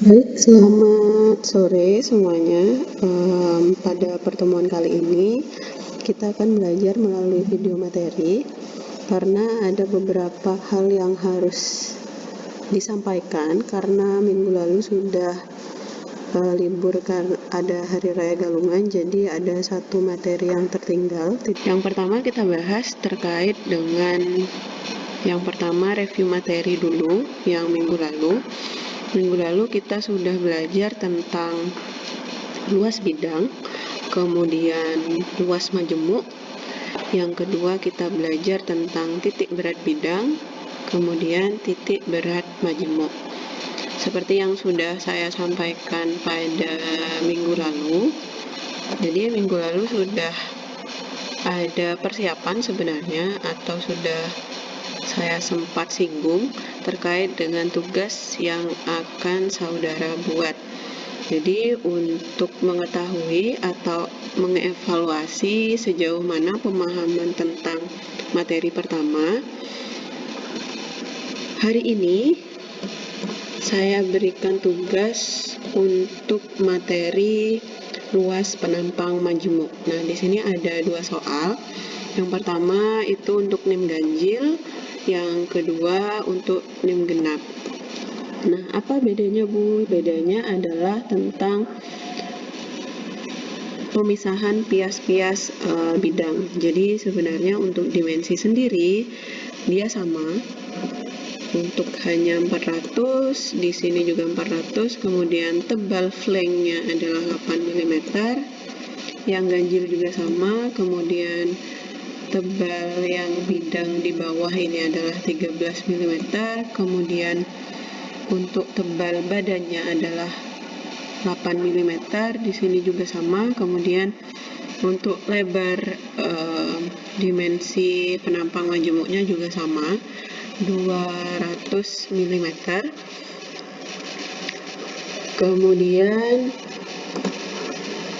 Baik, selamat sore semuanya. Pada pertemuan kali ini kita akan belajar melalui video materi karena ada beberapa hal yang harus disampaikan karena minggu lalu sudah libur karena ada Hari Raya Galungan, jadi ada satu materi yang tertinggal. Yang pertama kita bahas terkait dengan yang pertama review materi dulu yang minggu lalu. Minggu lalu kita sudah belajar tentang luas bidang, kemudian luas majemuk. Yang kedua kita belajar tentang titik berat bidang, kemudian titik berat majemuk. Seperti yang sudah saya sampaikan pada minggu lalu, jadi minggu lalu sudah ada persiapan sebenarnya, atau sudah saya sempat singgung terkait dengan tugas yang akan saudara buat. Jadi untuk mengetahui atau mengevaluasi sejauh mana pemahaman tentang materi pertama, hari ini saya berikan tugas untuk materi luas penampang majemuk. Nah, di sini ada dua soal. Yang pertama itu untuk NIM ganjil, yang kedua untuk NIM genap. Nah, apa bedanya Bu? Bedanya adalah tentang pemisahan pias-pias bidang. Jadi sebenarnya untuk dimensi sendiri dia sama. Untuk hanya 400, di sini juga 400, kemudian tebal flanknya adalah 8 mm. Yang ganjil juga sama, kemudian tebal yang bidang di bawah ini adalah 13 mm, kemudian untuk tebal badannya adalah 8 mm, di sini juga sama, kemudian untuk lebar dimensi penampang majemuknya juga sama, 200 mm. Kemudian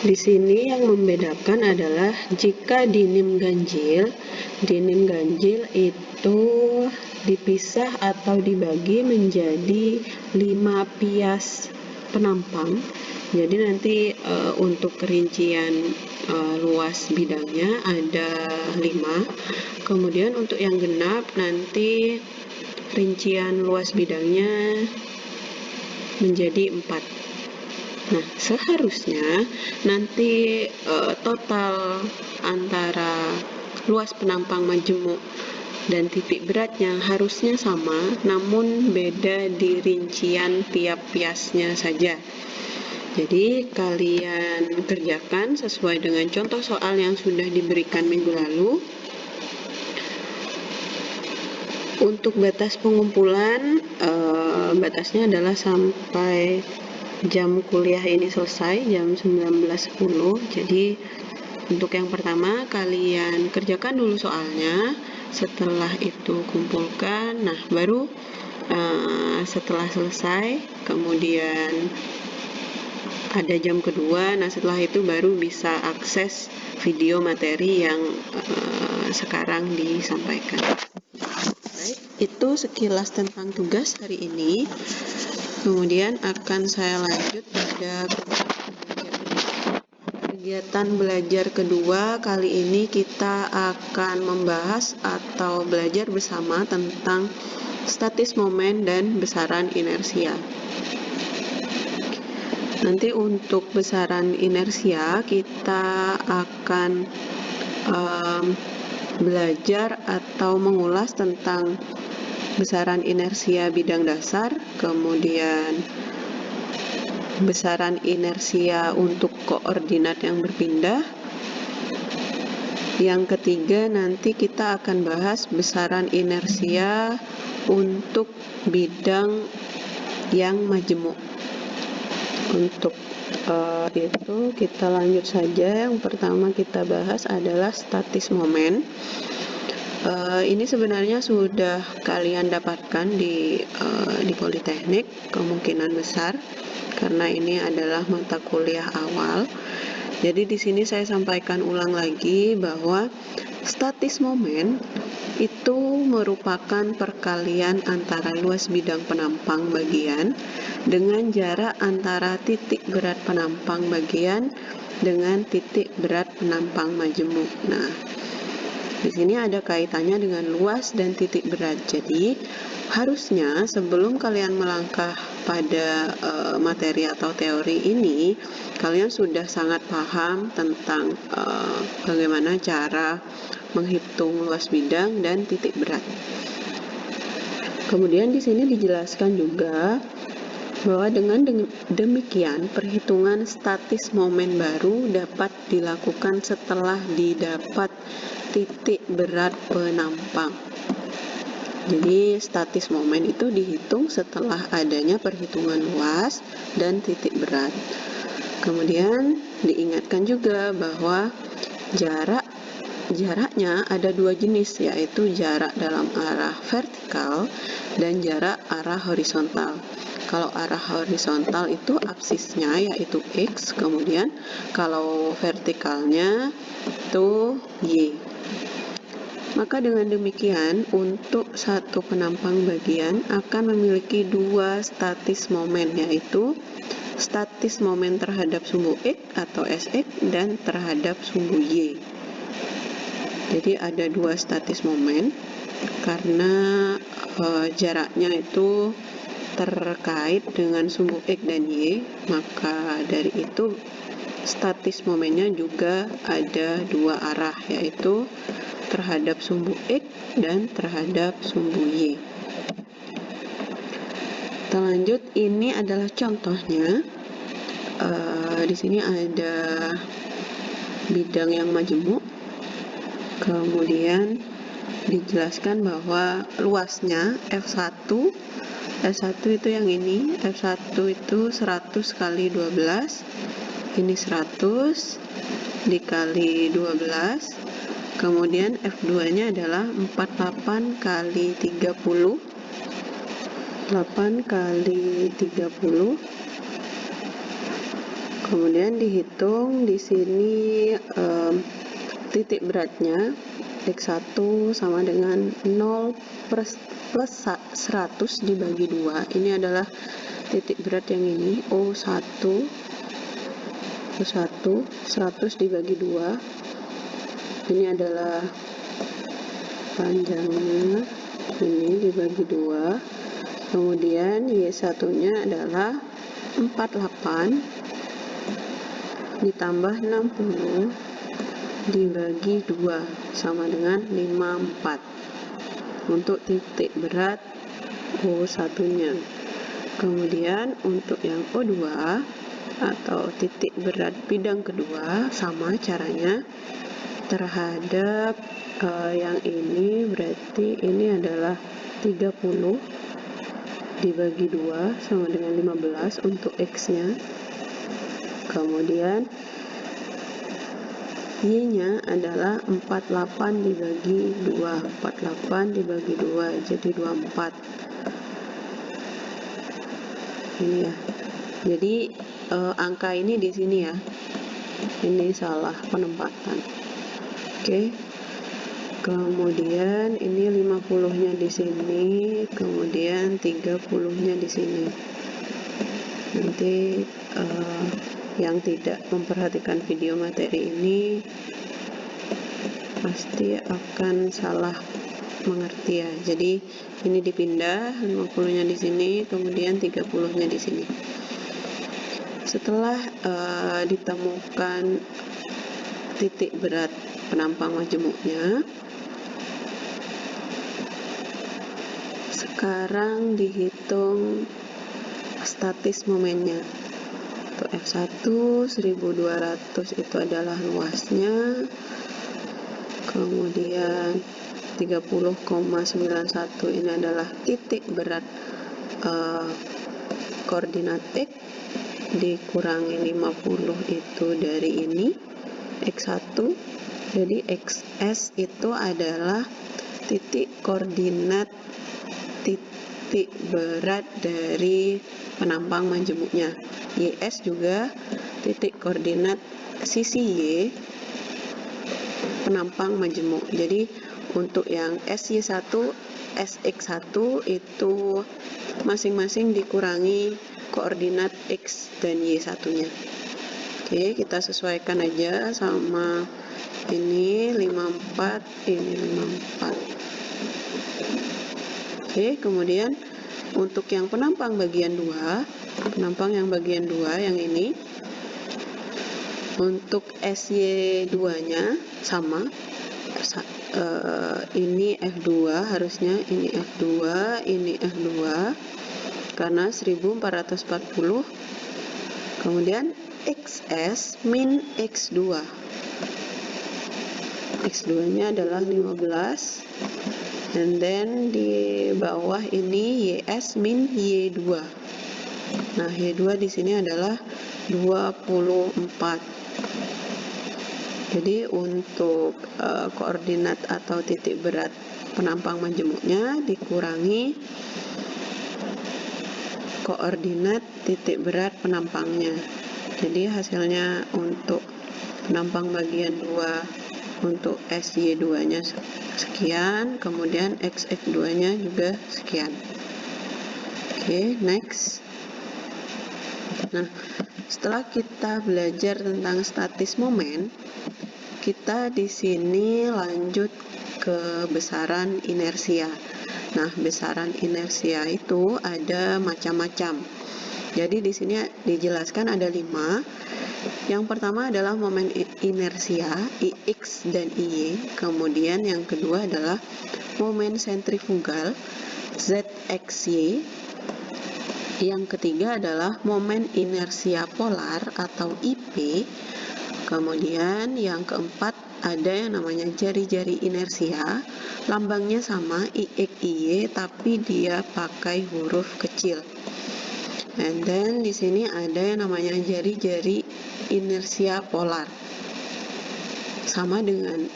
di sini yang membedakan adalah jika di NIM ganjil itu dipisah atau dibagi menjadi 5 pias penampang. Jadi nanti untuk rincian luas bidangnya ada 5. Kemudian untuk yang genap nanti rincian luas bidangnya menjadi 4. Nah, seharusnya nanti total antara luas penampang majemuk dan titik beratnya harusnya sama, namun beda di rincian tiap piasnya saja. Jadi kalian kerjakan sesuai dengan contoh soal yang sudah diberikan minggu lalu. Untuk batas pengumpulan, batasnya adalah sampai jam kuliah ini selesai, jam 19.10. Jadi untuk yang pertama kalian kerjakan dulu soalnya, setelah itu kumpulkan. Nah, baru setelah selesai kemudian ada jam kedua. Nah, setelah itu baru bisa akses video materi yang sekarang disampaikan. Baik, itu sekilas tentang tugas hari ini. Kemudian akan saya lanjut pada kegiatan belajar kedua. Kali ini kita akan membahas atau belajar bersama tentang statis momen dan besaran inersia. Nanti untuk besaran inersia kita akan belajar atau mengulas tentang besaran inersia bidang dasar, kemudian besaran inersia untuk koordinat yang berpindah. Yang ketiga nanti kita akan bahas besaran inersia untuk bidang yang majemuk. Untuk itu kita lanjut saja. Yang pertama kita bahas adalah statis momen. Ini sebenarnya sudah kalian dapatkan di Politeknik, kemungkinan besar, karena ini adalah mata kuliah awal. Jadi di sini saya sampaikan ulang lagi bahwa statis momen itu merupakan perkalian antara luas bidang penampang bagian dengan jarak antara titik berat penampang bagian dengan titik berat penampang majemuk. Nah, di sini ada kaitannya dengan luas dan titik berat. Jadi, harusnya sebelum kalian melangkah pada materi atau teori ini, kalian sudah sangat paham tentang bagaimana cara menghitung luas bidang dan titik berat. Kemudian di sini dijelaskan juga bahwa dengan demikian perhitungan statis momen baru dapat dilakukan setelah didapat titik berat penampang. Jadi statis momen itu dihitung setelah adanya perhitungan luas dan titik berat. Kemudian diingatkan juga bahwa jaraknya ada dua jenis, yaitu jarak dalam arah vertikal dan jarak arah horizontal. Kalau arah horizontal itu absisnya yaitu X, kemudian kalau vertikalnya itu Y. Maka dengan demikian, untuk satu penampang bagian akan memiliki dua statis momen, yaitu statis momen terhadap sumbu X atau Sx dan terhadap sumbu Y. Jadi ada dua statis momen karena jaraknya itu terkait dengan sumbu X dan Y, maka dari itu statis momennya juga ada dua arah, yaitu terhadap sumbu X dan terhadap sumbu Y. Kita lanjut, ini adalah contohnya. Di sini ada bidang yang majemuk, kemudian dijelaskan bahwa luasnya F1 itu yang ini, F1 itu 100 kali 12, ini 100 dikali 12, kemudian F2 nya adalah 48 kali 30, 8 kali 30, kemudian dihitung di sini titik beratnya X1 sama dengan 0 plus 100 dibagi 2. Ini adalah titik berat yang ini, O1 100 dibagi 2. Ini adalah panjangnya, ini dibagi 2. Kemudian Y1 nya adalah 48 ditambah 60 dibagi 2 sama dengan 54 untuk titik berat O1 nya. Kemudian untuk yang O2 atau titik berat bidang kedua, sama caranya terhadap yang ini, berarti ini adalah 30 dibagi 2 sama dengan 15 untuk X nya. Kemudian Y nya adalah 48 dibagi 2, 48 dibagi 2 jadi 24. Ini ya. Jadi angka ini di sini ya. Ini salah penempatan. Oke. Kemudian ini 50-nya di sini, kemudian 30-nya di sini. Nanti yang tidak memperhatikan video materi ini pasti akan salah mengerti ya. Jadi ini dipindah, 50-nya di sini, kemudian 30-nya di sini. Setelah ditemukan titik berat penampang majemuknya, sekarang dihitung statis momennya. Untuk F1 1200 itu adalah luasnya, kemudian 30,91 ini adalah titik berat koordinat X, dikurangi 50 itu dari ini X1, jadi XS itu adalah titik koordinat titik berat dari penampang majemuknya. YS juga titik koordinat sisi Y penampang majemuk. Jadi Untuk yang SY1, SX1 itu masing-masing dikurangi koordinat X dan Y1-nya. Oke, kita sesuaikan aja sama ini 54, ini 54. Oke, kemudian untuk yang penampang bagian 2, penampang yang bagian 2 yang ini, untuk SY2-nya sama, ini F2 harusnya, ini F2, ini F2 karena 1440. Kemudian XS min X2, X2-nya adalah 15, and then di bawah ini YS min Y2. Nah, Y2 di sini adalah 24. Jadi untuk koordinat atau titik berat penampang majemuknya dikurangi koordinat titik berat penampangnya. Jadi hasilnya untuk penampang bagian 2 untuk SY2-nya sekian, kemudian XX2-nya juga sekian. Oke, next. Nah, setelah kita belajar tentang statis momen, kita di sini lanjut ke besaran inersia. Nah, besaran inersia itu ada macam-macam. Jadi di sini dijelaskan ada 5. Yang pertama adalah momen inersia Ix dan Iy. Kemudian yang kedua adalah momen sentrifugal Zxy. Yang ketiga adalah momen inersia polar atau IP. Kemudian yang keempat ada yang namanya jari-jari inersia, lambangnya sama IX IY tapi dia pakai huruf kecil. And then di sini ada yang namanya jari-jari inersia polar, sama dengan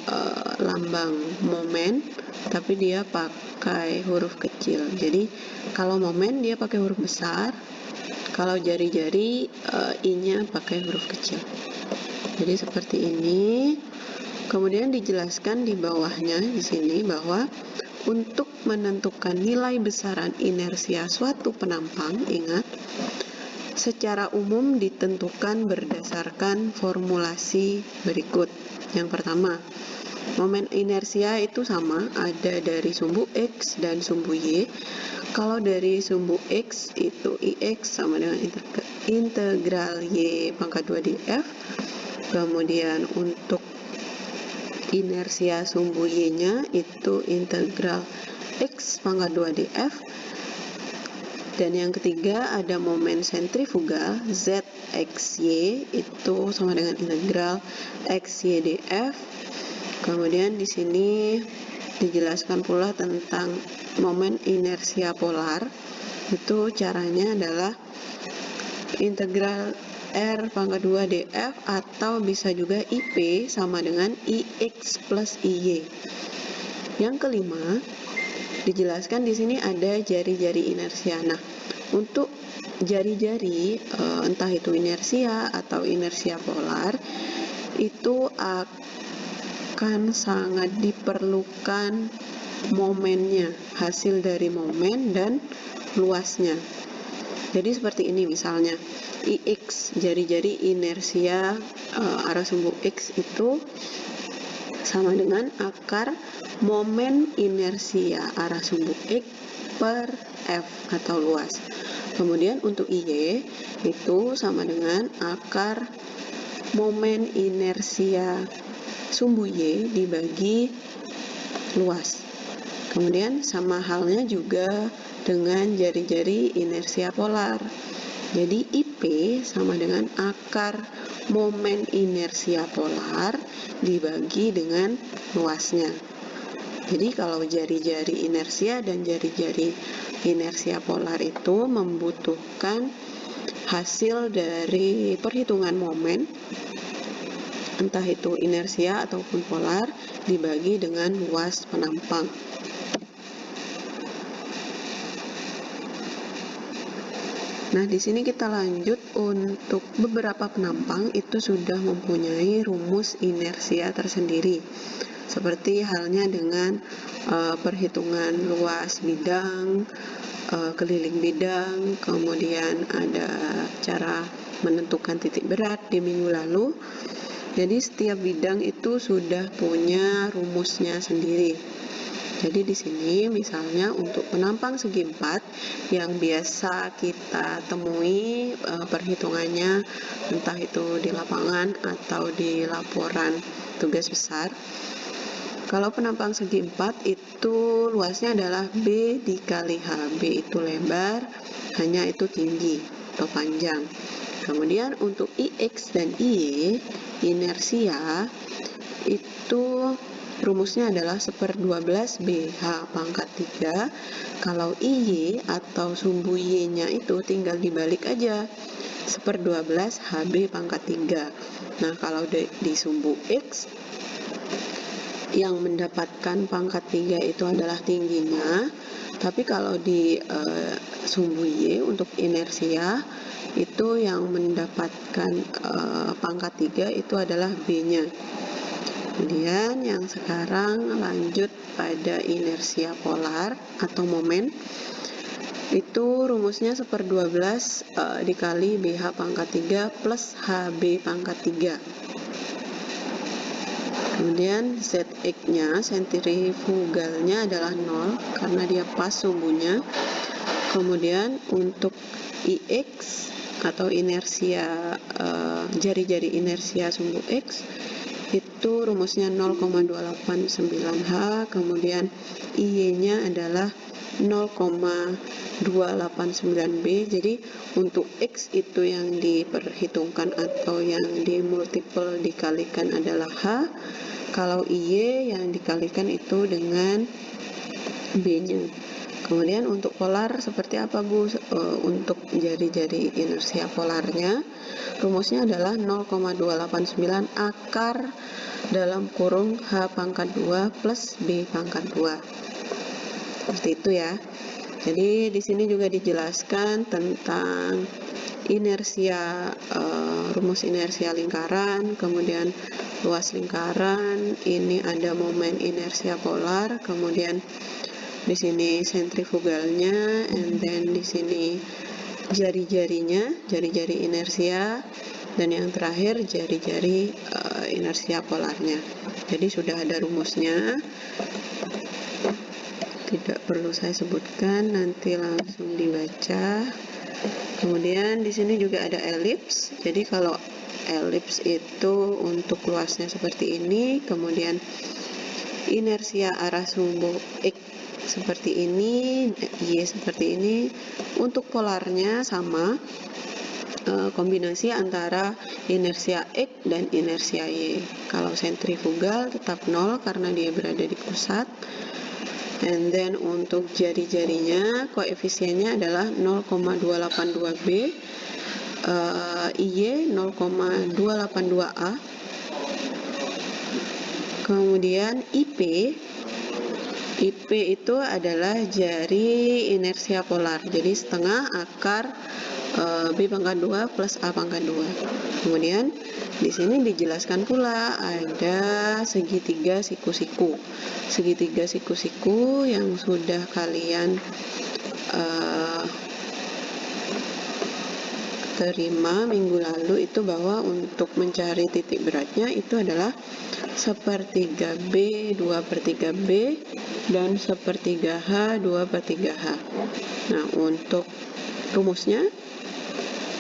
lambang momen tapi dia pakai huruf kecil. Jadi kalau momen dia pakai huruf besar, kalau jari-jari I-nya pakai huruf kecil. Jadi seperti ini. Kemudian dijelaskan di bawahnya di sini bahwa untuk menentukan nilai besaran inersia suatu penampang, ingat, secara umum ditentukan berdasarkan formulasi berikut. Yang pertama, momen inersia itu sama, ada dari sumbu X dan sumbu Y. Kalau dari sumbu X itu Ix sama dengan integral Y pangkat 2 df. Kemudian untuk inersia sumbu Y-nya itu integral X pangkat 2 df. Dan yang ketiga ada momen sentrifugal Zxy itu sama dengan integral Xy df. Kemudian di sini dijelaskan pula tentang momen inersia polar. Itu caranya adalah integral R pangkat 2 df atau bisa juga IP sama dengan Ix plus Iy. Yang kelima, dijelaskan di sini ada jari-jari inersia. Nah, untuk jari-jari entah itu inersia atau inersia polar itu akan sangat diperlukan momennya, hasil dari momen dan luasnya. Jadi seperti ini misalnya, Ix jari-jari inersia arah sumbu X itu sama dengan akar momen inersia arah sumbu X per F atau luas. Kemudian untuk Iy itu sama dengan akar momen inersia sumbu Y dibagi luas. Kemudian sama halnya juga dengan jari-jari inersia polar. Jadi IP sama dengan akar momen inersia polar dibagi dengan luasnya. Jadi kalau jari-jari inersia dan jari-jari inersia polar itu membutuhkan hasil dari perhitungan momen, entah itu inersia ataupun polar, dibagi dengan luas penampang. Nah, di sini kita lanjut untuk beberapa penampang itu sudah mempunyai rumus inersia tersendiri. Seperti halnya dengan perhitungan luas bidang, keliling bidang, kemudian ada cara menentukan titik berat di minggu lalu. Jadi setiap bidang itu sudah punya rumusnya sendiri. Jadi di sini misalnya untuk penampang segi 4 yang biasa kita temui perhitungannya entah itu di lapangan atau di laporan tugas besar. Kalau penampang segi 4 itu luasnya adalah B dikali H. B itu lebar, hanya itu tinggi atau panjang. Kemudian untuk IX dan IY, inersia, itu rumusnya adalah 1/12 BH pangkat 3. Kalau IY atau sumbu Y-nya itu tinggal dibalik aja, 1/12 HB pangkat 3. Nah, kalau di sumbu X yang mendapatkan pangkat 3 itu adalah tingginya, tapi kalau di sumbu Y untuk inersia itu yang mendapatkan pangkat 3 itu adalah B-nya. Kemudian yang sekarang lanjut pada inersia polar atau momen, itu rumusnya 1/12 dikali BH pangkat 3 plus HB pangkat 3. Kemudian ZX-nya, sentrifugalnya adalah 0 karena dia pas sumbunya. Kemudian untuk IX atau inersia jari-jari inersia sumbu X itu rumusnya 0,289H, kemudian IY-nya adalah 0,289B. Jadi untuk X itu yang diperhitungkan atau yang dimultiple dikalikan adalah H, kalau IY yang dikalikan itu dengan B-nya. Kemudian untuk polar seperti apa, Bu? Untuk jari-jari inersia polarnya rumusnya adalah 0,289 akar dalam kurung H pangkat 2 plus B pangkat 2. Seperti itu ya. Jadi di sini juga dijelaskan tentang inersia, rumus inersia lingkaran, kemudian luas lingkaran, ini ada momen inersia polar, kemudian di sini sentrifugalnya, and then di sini jari-jarinya, jari-jari inersia, dan yang terakhir jari-jari inersia polarnya. Jadi sudah ada rumusnya, tidak perlu saya sebutkan, nanti langsung dibaca. Kemudian di sini juga ada elips. Jadi kalau elips itu untuk luasnya seperti ini, kemudian inersia arah sumbu X seperti ini, Y seperti ini. Untuk polarnya sama, kombinasi antara inersia X dan inersia Y. Kalau sentrifugal tetap 0 karena dia berada di pusat. And then untuk jari-jarinya koefisiennya adalah 0,282B, IY 0,282A. Kemudian IP itu adalah jari inersia polar, jadi setengah akar B pangkat 2 plus A pangkat 2. Kemudian di sini dijelaskan pula ada segitiga siku-siku. Segitiga siku-siku yang sudah kalian terima minggu lalu itu bahwa untuk mencari titik beratnya itu adalah 1/3 B, 2/3 B, dan 1/3 H, 2/3 H. Nah, untuk rumusnya,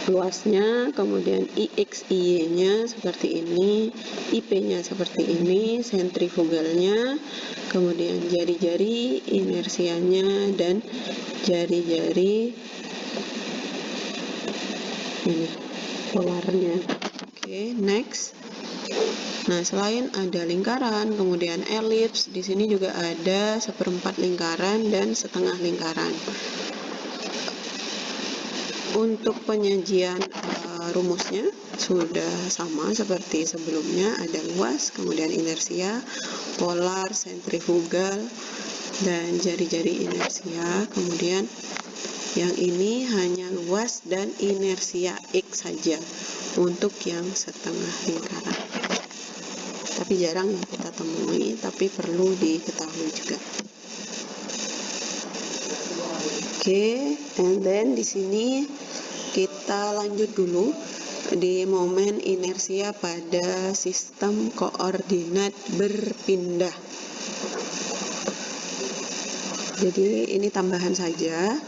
luasnya, kemudian IX, IY-nya seperti ini, IP-nya seperti ini, sentrifugalnya, kemudian jari-jari inersianya, dan jari-jari ini polarnya. Oke, next. Nah, selain ada lingkaran, kemudian elips, di sini juga ada 1/4 lingkaran dan setengah lingkaran. Untuk penyajian rumusnya sudah sama seperti sebelumnya, ada luas, kemudian inersia, polar, sentrifugal, dan jari-jari inersia. Kemudian Yang ini hanya luas dan inersia X saja untuk yang setengah lingkaran. Tapi jarang yang kita temui, tapi perlu diketahui juga. Oke, and then di sini kita lanjut dulu di momen inersia pada sistem koordinat berpindah. Jadi ini tambahan saja.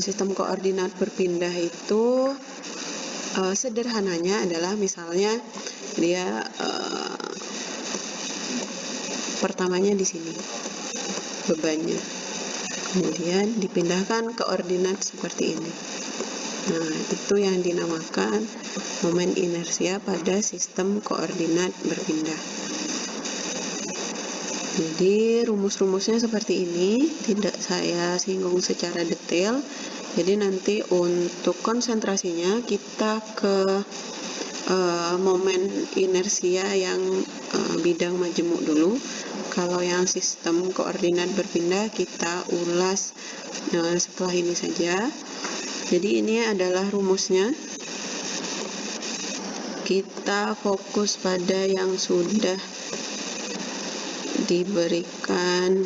Sistem koordinat berpindah itu sederhananya adalah misalnya dia pertamanya di sini bebannya, kemudian dipindahkan koordinat seperti ini. Nah, itu yang dinamakan momen inersia pada sistem koordinat berpindah. Jadi rumus-rumusnya seperti ini, tidak saya singgung secara detail. Jadi nanti untuk konsentrasinya kita ke momen inersia yang bidang majemuk dulu. Kalau yang sistem koordinat berpindah kita ulas setelah ini saja. Jadi ini adalah rumusnya. Kita fokus pada yang sudah diberikan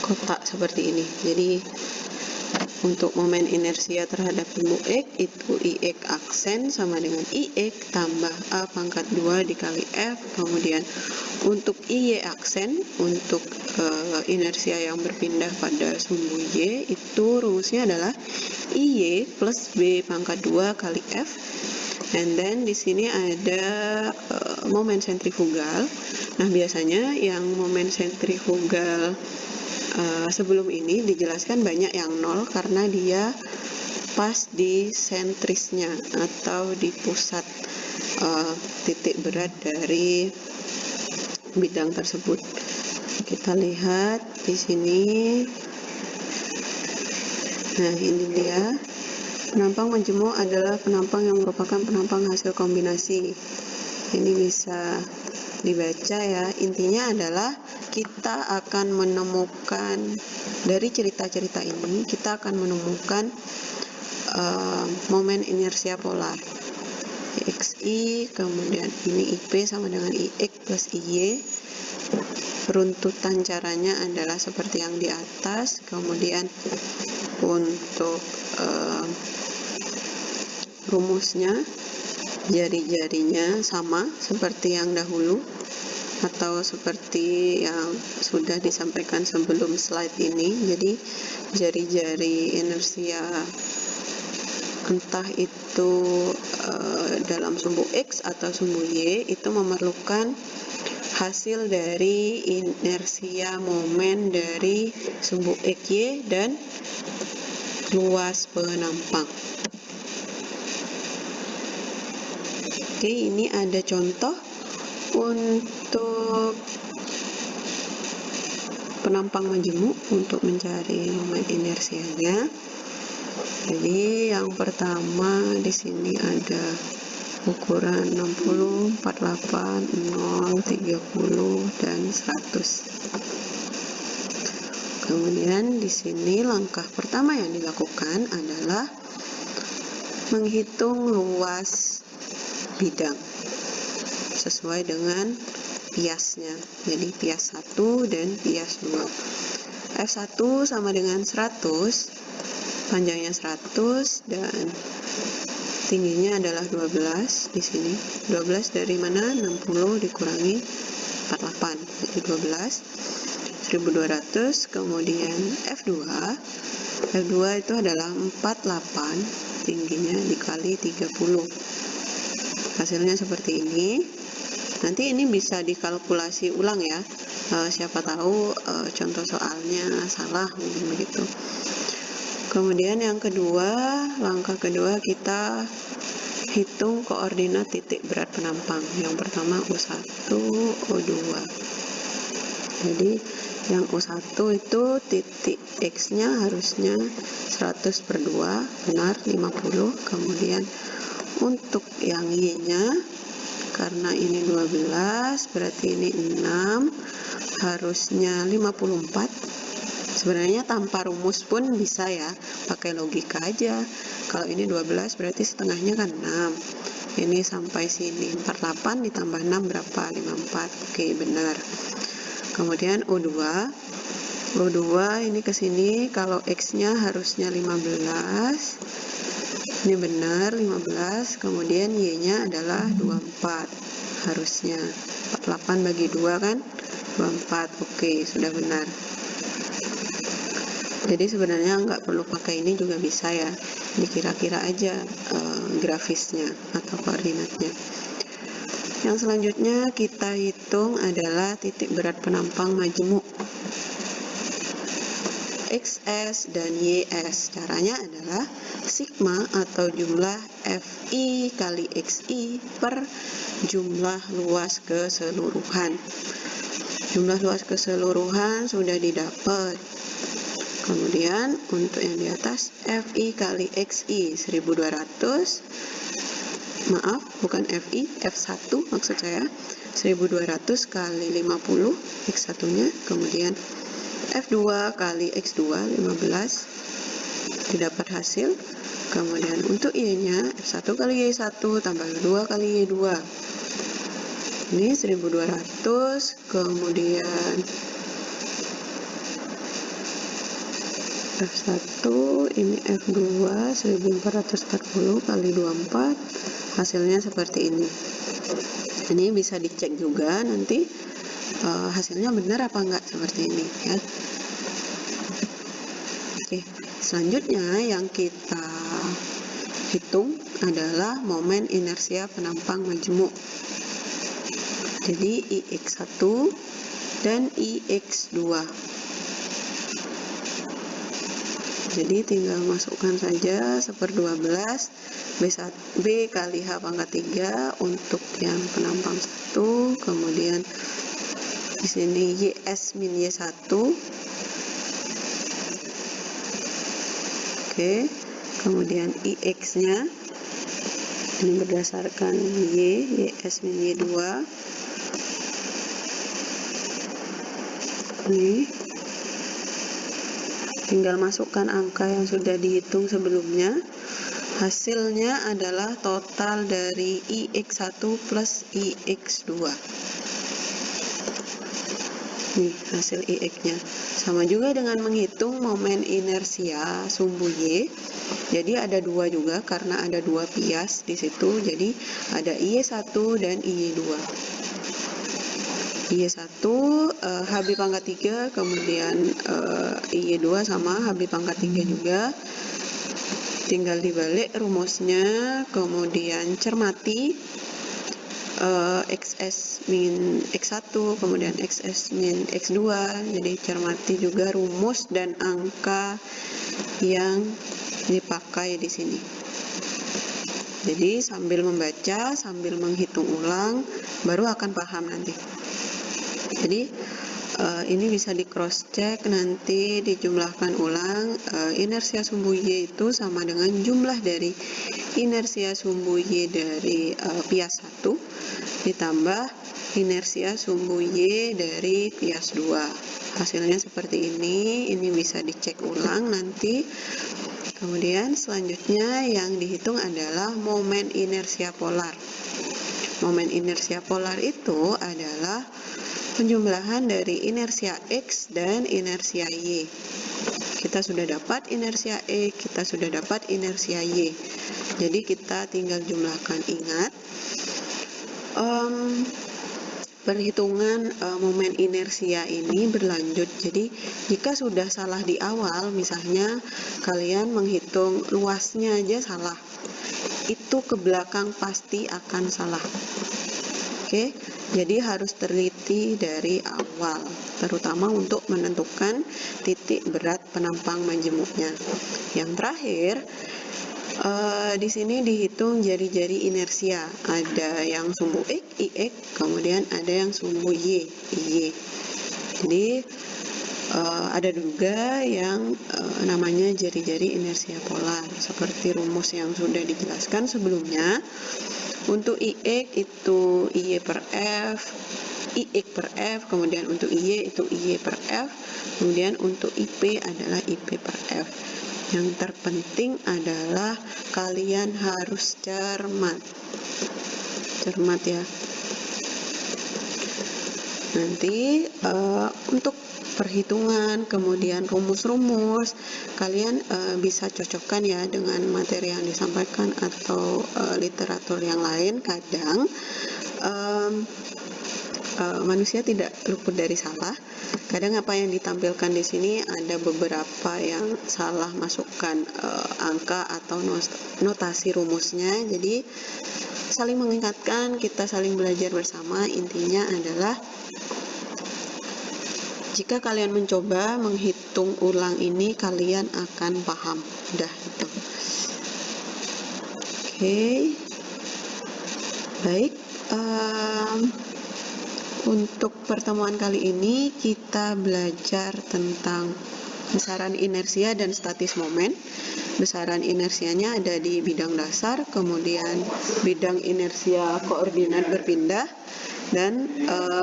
kotak seperti ini. Jadi untuk momen inersia terhadap sumbu X itu IX aksen sama dengan IX tambah A pangkat 2 dikali F. Kemudian untuk IY aksen, untuk inersia yang berpindah pada sumbu Y, itu rumusnya adalah IY plus B pangkat 2 kali F. And then di sini ada momen sentrifugal. Nah, biasanya yang momen sentrifugal sebelum ini dijelaskan banyak yang nol karena dia pas di sentrisnya atau di pusat titik berat dari bidang tersebut. Kita lihat di sini. Nah, ini dia. Penampang majemuk adalah penampang yang merupakan penampang hasil kombinasi. Ini bisa dibaca ya. Intinya adalah kita akan menemukan dari cerita-cerita ini, kita akan menemukan momen inersia polar. XI, kemudian ini IP sama dengan IX plus IY. Runtutan caranya adalah seperti yang di atas. Kemudian untuk rumusnya, jari-jarinya sama seperti yang dahulu atau seperti yang sudah disampaikan sebelum slide ini. Jadi jari-jari inersia entah itu dalam sumbu X atau sumbu Y itu memerlukan hasil dari inersia momen dari sumbu XY dan luas penampang. Oke, ini ada contoh untuk penampang majemuk untuk mencari momen inersianya. Jadi yang pertama di sini ada ukuran 60, 48, 0, 30 dan 100. Kemudian di sini langkah pertama yang dilakukan adalah menghitung luas bidang sesuai dengan piasnya. Jadi pias 1 dan pias 2. F1 sama dengan 100, panjangnya 100 dan tingginya adalah 12 di sini. 12 dari mana? 60 dikurangi 48. Jadi 12 1200. Kemudian F2 itu adalah 48, tingginya dikali 30. Hasilnya seperti ini. Nanti ini bisa dikalkulasi ulang ya. Siapa tahu contoh soalnya salah mungkin begitu. Kemudian yang kedua, langkah kedua kita hitung koordinat titik berat penampang. Yang pertama U1, U2. Jadi yang U1 itu titik X-nya harusnya 100/2, benar 50. Kemudian untuk yang Y-nya, karena ini 12, berarti ini 6, harusnya 54. Sebenarnya tanpa rumus pun bisa ya, pakai logika aja. Kalau ini 12 berarti setengahnya kan 6. Ini sampai sini 48 ditambah 6 berapa? 54. Oke, benar. Kemudian U2 ini ke sini, kalau X-nya harusnya 15. Ini benar 15. Kemudian Y-nya adalah 24. Harusnya 48 bagi 2 kan? 24. Oke, sudah benar. Jadi sebenarnya nggak perlu pakai ini juga bisa ya, dikira-kira aja grafisnya atau koordinatnya. Yang selanjutnya kita hitung adalah titik berat penampang majemuk XS dan YS. Caranya adalah sigma atau jumlah FI kali XI per jumlah luas keseluruhan. Jumlah luas keseluruhan sudah didapat. Kemudian untuk yang di atas FI kali XI 1200, maaf bukan FI, F1 maksud saya, 1200 kali 50 X1 nya, kemudian F2 kali X2 15, didapat hasil. Kemudian untuk Y nya F1 kali Y1 tambah 2 kali Y2, ini 1200, kemudian F1, ini F2 1440 kali 24, hasilnya seperti ini. Ini bisa dicek juga nanti hasilnya benar apa enggak, seperti ini ya. Oke, selanjutnya yang kita hitung adalah momen inersia penampang majemuk. Jadi IX1 dan IX2. Jadi tinggal masukkan saja 1/12 B kali H pangkat 3 untuk yang penampang 1, kemudian di sini YS min Y1. Oke, kemudian IX nya ini berdasarkan YS min Y2. Ini tinggal masukkan angka yang sudah dihitung sebelumnya. Hasilnya adalah total dari IX1 plus IX2. Nih hasil IX-nya. Sama juga dengan menghitung momen inersia sumbu Y. Jadi ada dua juga karena ada dua bias di situ. Jadi ada IY1 dan IY2. IY1 HB pangkat 3, kemudian IY2 sama HB pangkat 3 juga. Tinggal dibalik rumusnya, kemudian cermati XS min X1, kemudian XS min X2. Jadi cermati juga rumus dan angka yang dipakai di sini. Jadi sambil membaca, sambil menghitung ulang, baru akan paham nanti. Jadi ini bisa di cross check nanti, dijumlahkan ulang. Inersia sumbu Y itu sama dengan jumlah dari inersia sumbu Y dari bias 1 ditambah inersia sumbu Y dari bias 2. Hasilnya seperti ini bisa dicek ulang nanti. Kemudian selanjutnya yang dihitung adalah momen inersia polar. Momen inersia polar itu adalah penjumlahan dari inersia X dan inersia Y. Kita sudah dapat inersia E, kita sudah dapat inersia Y. Jadi kita tinggal jumlahkan. Ingat, perhitungan momen inersia ini berlanjut. Jadi jika sudah salah di awal, misalnya kalian menghitung luasnya aja salah, itu ke belakang pasti akan salah. Oke, jadi harus teliti dari awal, terutama untuk menentukan titik berat penampang majemuknya. Yang terakhir, di sini dihitung jari-jari inersia. Ada yang sumbu X, IX, kemudian ada yang sumbu Y, IY. Jadi Ada juga yang namanya jari-jari inersia polar, seperti rumus yang sudah dijelaskan sebelumnya. Untuk IX itu IY per F, IX per F, kemudian untuk IY itu IY per F, kemudian untuk IP adalah IP per F. Yang terpenting adalah kalian harus cermat ya. Nanti untuk perhitungan, kemudian rumus-rumus, kalian bisa cocokkan ya dengan materi yang disampaikan atau literatur yang lain. Kadang manusia tidak luput dari salah. Kadang apa yang ditampilkan di sini ada beberapa yang salah masukkan angka atau notasi rumusnya. Jadi saling mengingatkan, kita saling belajar bersama. Intinya adalah jika kalian mencoba menghitung ulang ini, kalian akan paham. Udah gitu. Oke. Baik. Untuk pertemuan kali ini kita belajar tentang besaran inersia dan statis momen. Besaran inersianya ada di bidang dasar, kemudian bidang inersia koordinat berpindah, dan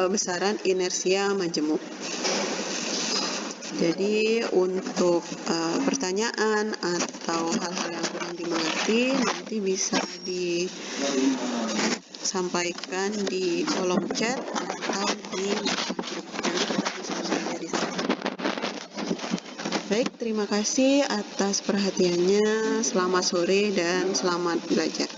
besaran inersia majemuk. Jadi untuk pertanyaan atau hal-hal yang kurang dimengerti nanti bisa disampaikan di kolom chat atau di grup. Jadi kita diskusi dari sana. Baik, terima kasih atas perhatiannya. Selamat sore dan selamat belajar.